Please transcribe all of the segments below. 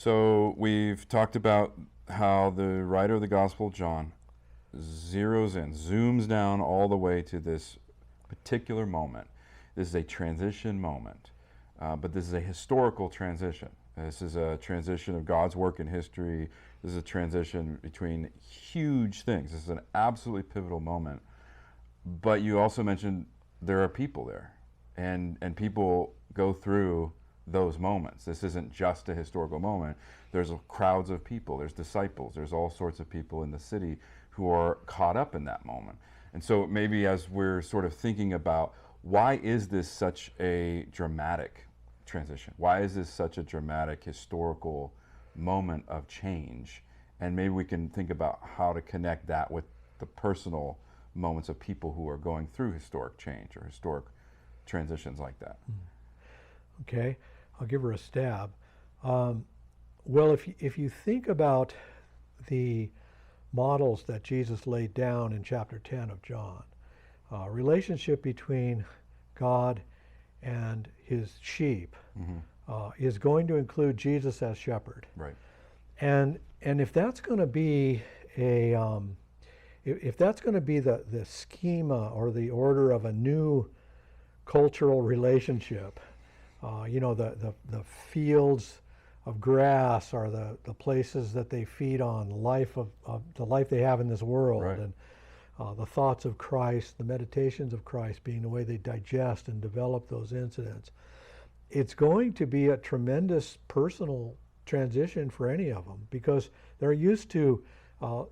So we've talked about how the writer of the Gospel of John zeroes in, zooms down all the way to this particular moment. This is a transition moment, but this is a historical transition. This is a transition of God's work in history. This is a transition between huge things. This is an absolutely pivotal moment. But you also mentioned there are people there, and people go through those moments. This isn't just a historical moment. There's crowds of people, there's disciples, there's all sorts of people in the city who are caught up in that moment. And so maybe as we're sort of thinking about why is this such a dramatic transition? Why is this such a dramatic historical moment of change? And maybe we can think about how to connect that with the personal moments of people who are going through historic change or historic transitions like that. Okay, I'll give her a stab. Well, if you think about the models that Jesus laid down in chapter 10 of John, relationship between God and his sheep is going to include Jesus as shepherd. Right. And if that's going to be a if that's going to be the schema or the order of a new cultural relationship, the fields of grass are the places that they feed on, the life they have in this world, Right. and the thoughts of Christ, the meditations of Christ being the way they digest and develop those incidents. It's going to be a tremendous personal transition for any of them because they're used to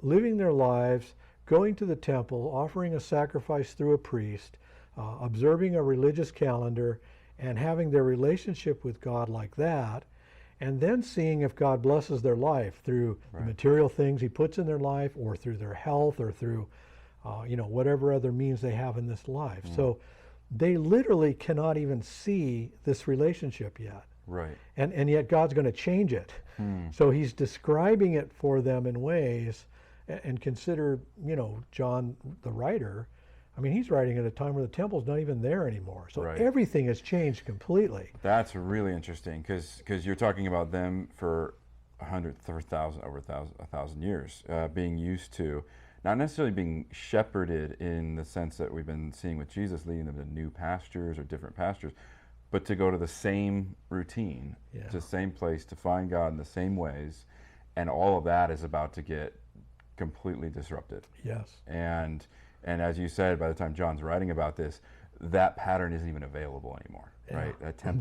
living their lives, going to the temple, offering a sacrifice through a priest, observing a religious calendar, and having their relationship with God like that, and then seeing if God blesses their life through Right. the material things he puts in their life, or through their health, or through whatever other means they have in this life. So they literally cannot even see this relationship yet. Right. And yet God's going to change it. So he's describing it for them in ways, and consider, John, the writer, I mean, he's writing at a time where the temple's not even there anymore. So Right. everything has changed completely. That's really interesting because you're talking about them for 1,000 years, being used to, not necessarily being shepherded in the sense that we've been seeing with Jesus, leading them to new pastures or different pastures, but to go to the same routine, to the same place, to find God in the same ways, and all of that is about to get completely disrupted. Yes. And as you said, by the time John's writing about this, that pattern isn't even available anymore, right? That